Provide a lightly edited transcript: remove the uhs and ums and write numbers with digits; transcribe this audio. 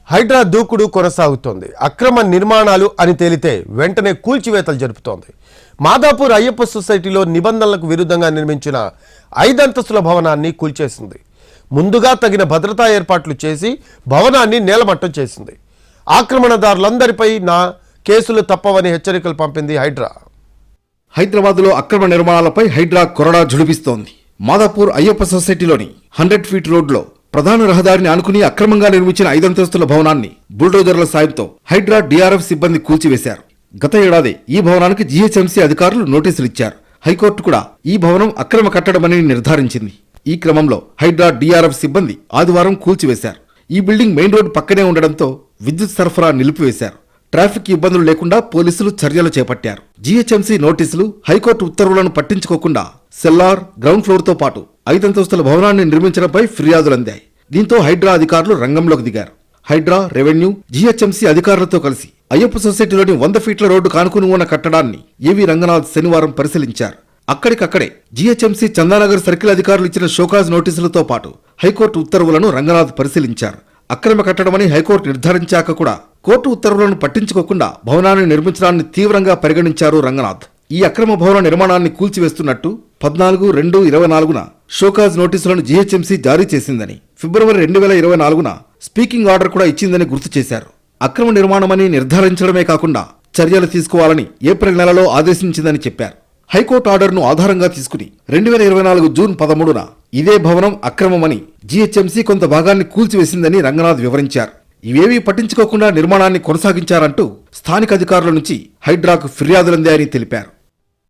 హైడ్రా దూకుడు కొనసాగుతోంది. అక్రమ నిర్మాణాలు అని తేలితే వెంటనే కూల్చివేతలు జరుపుతోంది. మాదాపూర్ అయ్యప్ప సొసైటీలో నిబంధనలకు విరుద్ధంగా నిర్మించిన 5 అంతస్తుల భవనాన్ని కూల్చేసింది. ముందుగా తగిన భద్రతా ఏర్పాట్లు చేసి భవనాన్ని నేలమట్టం చేసింది. ఆక్రమణదారులందరిపై కేసులు తప్పవని హెచ్చరికలు పంపింది హైడ్రా. హైదరాబాద్లో అక్రమ నిర్మాణాలపై హైడ్రా కొరడా జుడిపిస్తోంది. మాదాపూర్ అయ్యప్ప సొసైటీలోని 100 ఫీట్ రోడ్లో ప్రధాన రహదారిని ఆనుకుని అక్రమంగా నిర్మించిన 5 అంతస్తుల భవనాన్ని బుల్డోజర్ల సాయంతో హైడ్రా డిఆర్ఎఫ్ సిబ్బంది కూల్చివేశారు. గత ఏడాది ఈ భవనానికి జీహెచ్ఎంసీ అధికారులు నోటీసులు ఇచ్చారు. హైకోర్టు కూడా ఈ భవనం అక్రమ కట్టడమని నిర్ధారించింది. ఈ క్రమంలో హైడ్రా డిఆర్ఎఫ్ సిబ్బంది ఆదివారం కూల్చివేశారు. ఈ బిల్డింగ్ మెయిన్ రోడ్డు పక్కనే ఉండడంతో విద్యుత్ సరఫరా నిలిపివేశారు. ట్రాఫిక్ ఇబ్బందులు లేకుండా పోలీసులు చర్యలు చేపట్టారు. జీహెచ్ఎంసీ నోటీసులు, హైకోర్టు ఉత్తర్వులను పట్టించుకోకుండా సెల్లార్, గ్రౌండ్ ఫ్లోర్తో పాటు 5 అంతస్తుల భవనాన్ని నిర్మించడంపై ఫిర్యాదులందాయి. దీంతో హైడ్రా అధికారులు రంగంలోకి దిగారు. హైడ్రా, రెవెన్యూ, జీహెచ్ఎంసీ అధికారులతో కలిసి అయ్యప్ప సొసైటీలోని 100 ఫీట్ల రోడ్డు కానుకుని ఉన్న కట్టడాన్ని ఏవి రంగనాథ్ శనివారం పరిశీలించారు. అక్కడికక్కడే జీహెచ్ఎంసీ చందానగర్ సర్కిల్ అధికారులు ఇచ్చిన షోకాజ్ నోటీసులతో పాటు హైకోర్టు ఉత్తర్వులను రంగనాథ్ పరిశీలించారు. అక్రమ కట్టడమని హైకోర్టు నిర్ధారించాక కూడా కోర్టు ఉత్తర్వులను పట్టించుకోకుండా భవనాన్ని నిర్మించడాన్ని తీవ్రంగా పరిగణించారు రంగనాథ్. ఈ అక్రమ భవన నిర్మాణాన్ని కూల్చివేస్తున్నట్టు 14/2/24న షోకాజ్ నోటీసులను జీహెచ్ఎంసీ జారీ చేసిందని, ఫిబ్రవరి 2024న స్పీకింగ్ ఆర్డర్ కూడా ఇచ్చిందని గుర్తు చేశారు. అక్రమ నిర్మాణమని నిర్ధారించడమే కాకుండా చర్యలు తీసుకోవాలని ఏప్రిల్ నెలలో ఆదేశించిందని చెప్పారు. హైకోర్టు ఆర్డర్ను ఆధారంగా తీసుకుని 2024 జూన్ 13న ఇదే భవనం అక్రమమని జీహెచ్ఎంసీ కొంత భాగాన్ని కూల్చివేసిందని రంగనాథ్ వివరించారు. ఇవేవీ పట్టించుకోకుండా నిర్మాణాన్ని కొనసాగించారంటూ స్థానిక అధికారుల నుంచి హైడ్రాకు ఫిర్యాదులందాయని తెలిపారు.